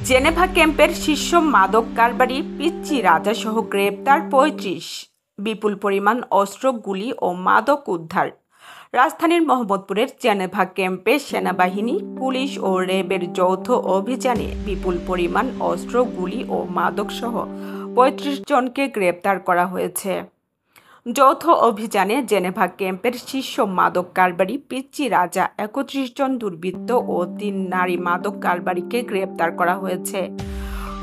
Geneva ক্যাম্পের শীর্ষ মাদক কারবারি পিচ্চি রাজাসহ গ্রেপ্তার ৩৫। বিপুল পরিমাণ অস্ত্র, গুলি ও মাদক উদ্ধার। রাজধানীর মোহাম্মদপুরের জেনেভা ক্যাম্পে সেনাবাহিনী, পুলিশ ও র্যাবের যৌথ অভিযানে বিপুল পরিমাণ অস্ত্র, গুলি ও মাদকসহ ৩৫ জনকে গ্রেপ্তার করা হয়েছে। যৌথ অভিযানে জেনেভা ক্যাম্পের শীর্ষ মাদক কারবারি পিচ্চি রাজা, ৩১ জন দুর্বৃত্ত ও ৩ নারী মাদক কারবারিকে গ্রেপ্তার করা হয়েছে।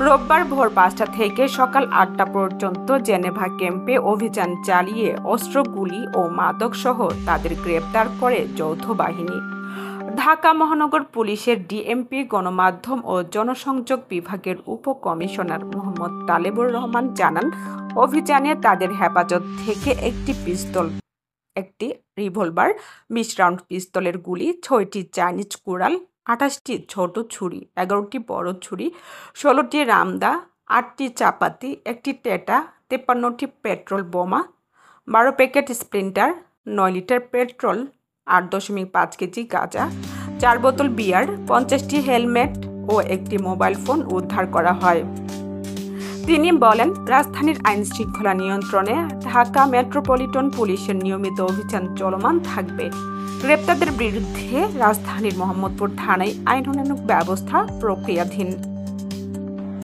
রোববার ভোর ৫টা থেকে সকাল ৮টা পর্যন্ত জেনেভা ক্যাম্পে অভিযান চালিয়ে অস্ত্র, গুলি ও মাদকসহ তাদের গ্রেপ্তার করে যৌথ বাহিনী। ঢাকা মহানগর পুলিশের ডিএমপি গণমাধ্যম ও জনসংযোগ বিভাগের উপকমিশনার মোহাম্মদ তালেবুর রহমান জানান, অভিযানে তাদের হেফাজত থেকে একটি পিস্তল, একটি রিভলভার, ২০ রাউন্ড পিস্তলের গুলি, ৬টি চাইনিজ কুড়াল, ২৮টি ছোট ছুরি, ১১টি বড় ছুরি, ১৬টি রামদা, ৮টি চাপাতি, একটি টেটা, ৫৩টি পেট্রোল বোমা, ১২ packet splinter, ৯ litre petrol, ৮.৫ KG গাঁজা, ৪ বোতল বিয়ার, ৫০টি হেলমেট ও একটি মোবাইল ফোন উদ্ধার করা হয়। তিনি বলেন, রাজধানীর আইনশৃঙ্খলা নিয়ন্ত্রণে ঢাকা মেট্রোপলিটন পুলিশের নিয়মিত অভিযান চলমান থাকবে। গ্রেপ্তারদের বিরুদ্ধে রাজধানীর মোহাম্মদপুর থানায় আইনানুগ ব্যবস্থা প্রক্রিয়াধীন।